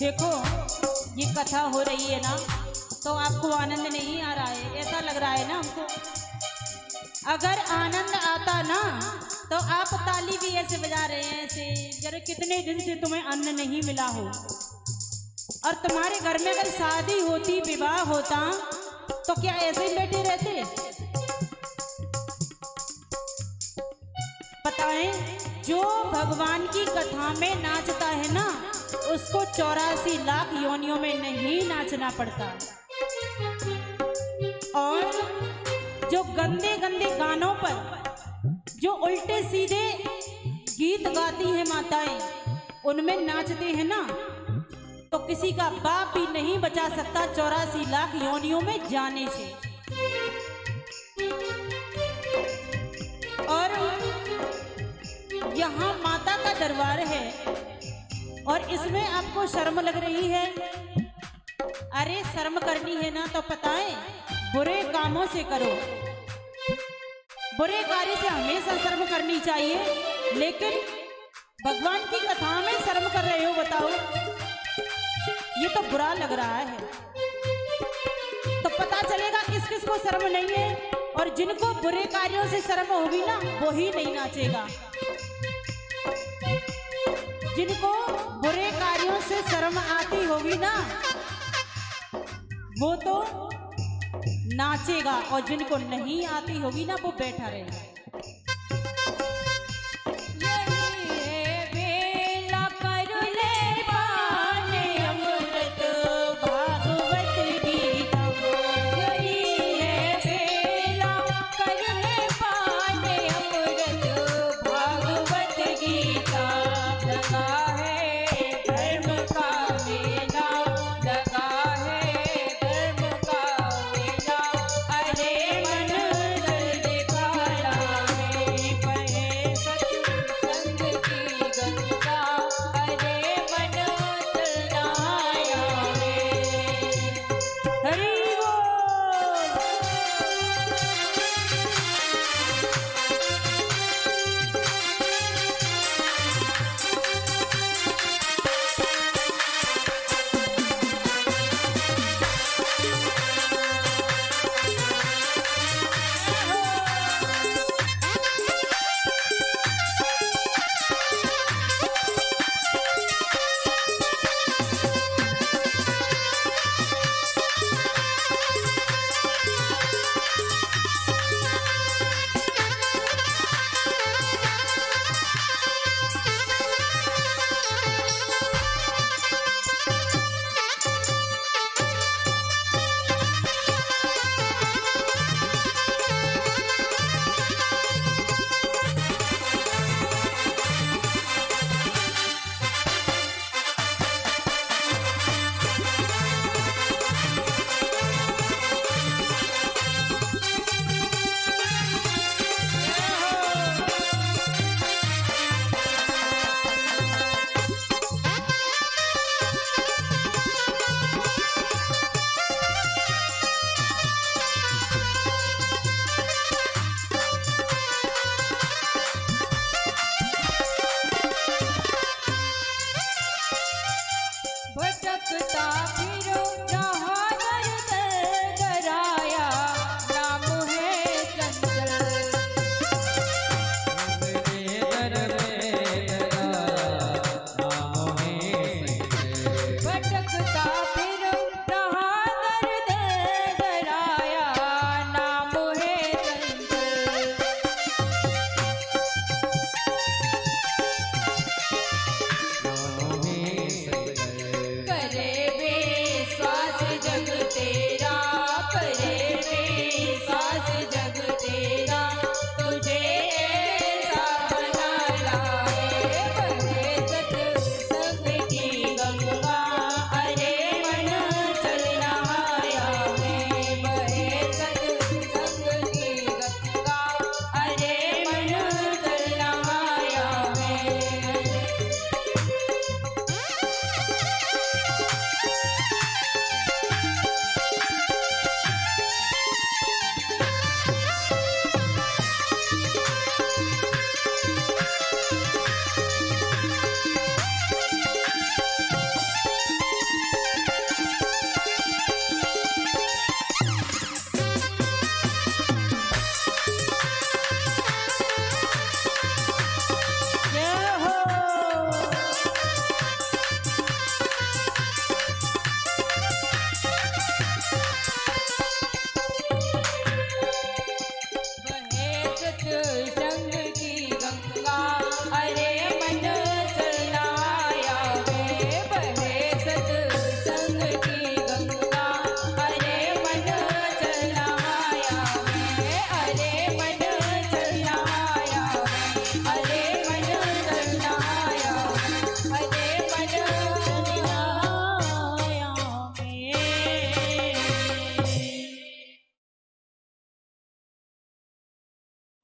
देखो ये कथा हो रही है ना, तो आपको आनंद नहीं आ रहा है, ऐसा लग रहा है ना हमको। अगर आनंद आता ना तो आप ताली भी ऐसे बजा रहे हैं ऐसे, जरा कितने दिन से तुम्हें अन्न नहीं मिला हो, और तुम्हारे घर में अगर शादी होती, विवाह होता, तो क्या ऐसे ही बैठे रहते? बताएं, जो भगवान की कथा में नाचता है ना, उसको 84 लाख योनियों में नहीं नाचना पड़ता। और जो गंदे गंदे गानों पर जो उल्टे सीधे गीत गाती हैं माताएं, उनमें नाचते हैं ना, तो किसी का बाप भी नहीं बचा सकता 84 लाख योनियों में जाने से। और यहाँ माता का दरबार है और इसमें आपको शर्म लग रही है। अरे शर्म करनी है ना तो पता है, बुरे कामों से करो। बुरे कार्य से हमेशा शर्म करनी चाहिए, लेकिन भगवान की कथा में शर्म कर रहे हो, बताओ, ये तो बुरा लग रहा है। तो पता चलेगा किस किस को शर्म नहीं है, और जिनको बुरे कार्यों से शर्म होगी ना, वो ही नहीं नाचेगा। जिनको बुरे कार्यों से शर्म आती होगी ना, वो तो नाचेगा, और जिनको नहीं आती होगी ना, वो बैठा रहेगा।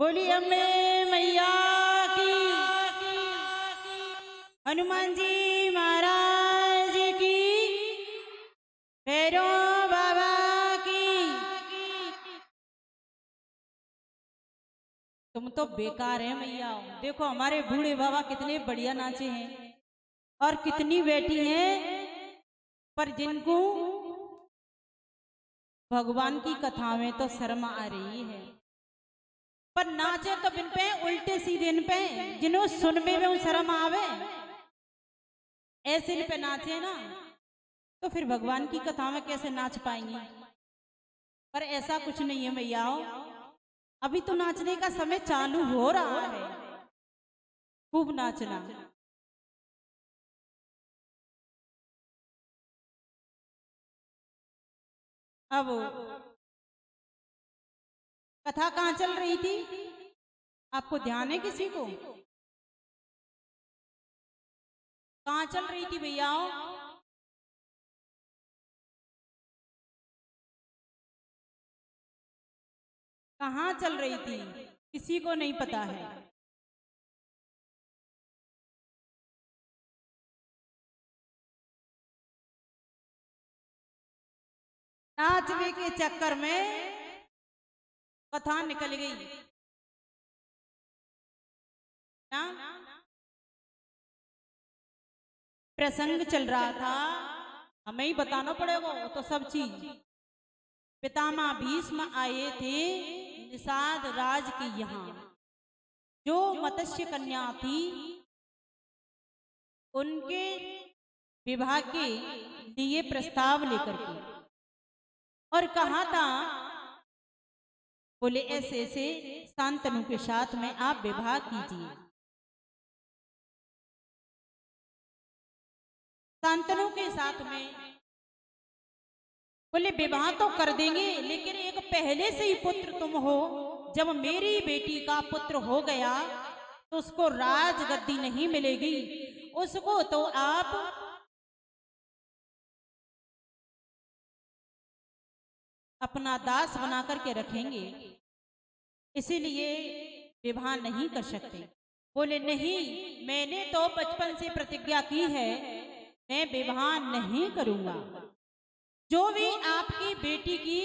बोली अम्बे मैया की, हनुमान जी महाराज की, भैरव बाबा की। तुम तो बेकार है मैया। देखो हमारे बूढ़े बाबा कितने बढ़िया नाचे हैं और कितनी बेटी हैं, पर जिनको भगवान की कथा में तो शर्म आ रही है। पर नाचे तो बिन पे उल्टे सीधे इन पे, जिन्हों सुनने में शर्म आवे ऐसे इन पे नाचे ना, तो फिर भगवान की कथा में कैसे नाच पाएंगी। पर ऐसा कुछ नहीं है मैया, अभी तो नाचने का समय चालू हो रहा है, खूब नाचना। अब कथा कहाँ चल रही थी, आपको ध्यान है किसी को? कहाँ चल रही थी भैया? कहाँ चल रही थी, किसी को नहीं पता है। नाचने के चक्कर में कथा निकल गई ना, प्रसंग चल रहा था, हमें ही बताना पड़ेगा वो तो सब चीज। पितामह भीष्म आए थे निषाद राज के यहाँ, जो मत्स्य कन्या थी उनके विवाह के लिए प्रस्ताव लेकर के, और कहा था बोले ऐसे ऐसे शांतनु के साथ में आप विवाह कीजिए। शांतनु के साथ में बोले विवाह तो कर देंगे, लेकिन एक पहले से ही पुत्र तुम हो, जब मेरी बेटी का पुत्र हो गया तो उसको राजगद्दी नहीं मिलेगी, उसको तो आप अपना दास बना करके रखेंगे, इसीलिए विवाह नहीं कर सकते। बोले नहीं, मैंने तो बचपन से प्रतिज्ञा की है, मैं विवाह नहीं करूंगा। जो भी आपकी बेटी की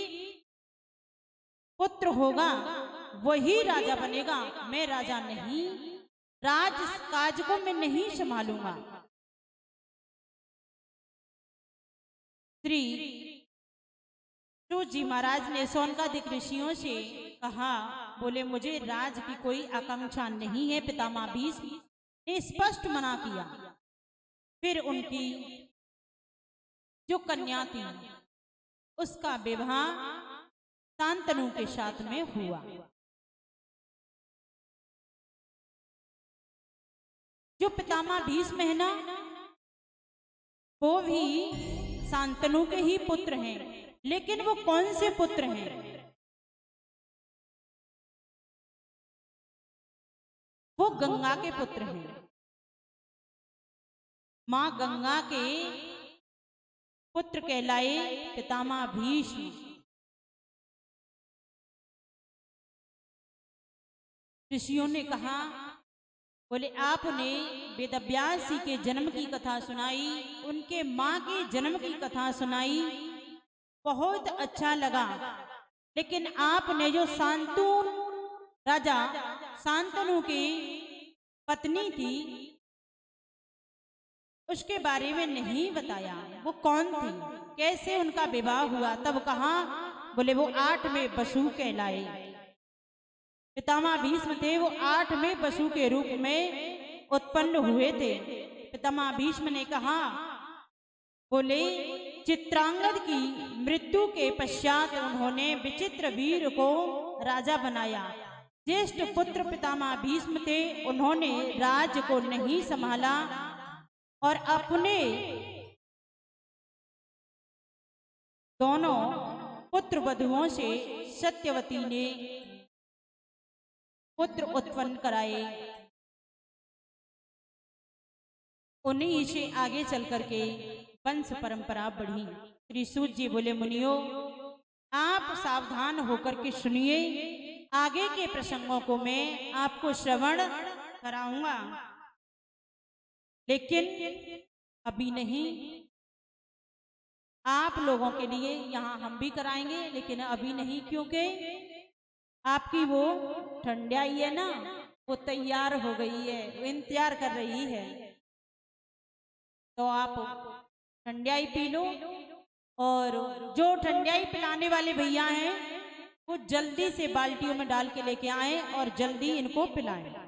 पुत्र होगा वही राजा बनेगा, मैं राजा नहीं, राज काज को मैं नहीं संभालूंगा। श्री जी महाराज ने सोनकादिक ऋषियों से कहा, बोले मुझे राज की कोई आकांक्षा नहीं है। पितामह भीष्म ने स्पष्ट मना किया। फिर उनकी जो कन्या थी उसका विवाह शांतनु के साथ में हुआ। जो पितामह भीष्म है ना, वो भी शांतनु के ही पुत्र हैं, लेकिन वो कौन से पुत्र हैं? वो गंगा के पुत्र हैं। मां गंगा के पुत्र कहलाए पितामह भीष्म। ऋषियों ने कहा, बोले आपने वेदव्यास जी के जन्म की कथा सुनाई, उनके मां के जन्म की कथा सुनाई, बहुत अच्छा लगा, लेकिन आपने जो शांतनु राजा शांतनु की पत्नी थी उसके बारे में नहीं बताया। वो कौन थी, कैसे उनका विवाह हुआ? तब कहा, बोले वो 8 में बसु कहलाए। पितामह भीष्म थे, वो 8 में बसु के रूप में उत्पन्न हुए थे। पितामह भीष्म ने कहा, बोले चित्रांगद की मृत्यु के पश्चात उन्होंने विचित्र वीर को राजा बनाया। ज्येष्ठ पुत्र पितामह भीष्म थे, उन्होंने राज्य को नहीं संभाला और अपने दोनों पुत्र वधुओं से सत्यवती ने पुत्र उत्पन्न कराए। उन्हीं से आगे चल करके वंश परंपरा बढ़ी। श्री सूत जी बोले, मुनियो आप सावधान होकर के सुनिए, आगे के प्रसंगों को मैं आपको श्रवण कराऊंगा, लेकिन अभी नहीं। आप लोगों के लिए यहाँ हम भी कराएंगे, लेकिन अभी नहीं, क्योंकि आपकी वो ठंडाई है ना, वो तैयार हो गई है, वो इंतजार कर रही है। तो आप ठंडाई पी लो, और जो ठंडाई पिलाने वाले भैया हैं वो जल्दी से बाल्टियों में डाल के लेके आए और जल्दी इनको पिलाएं।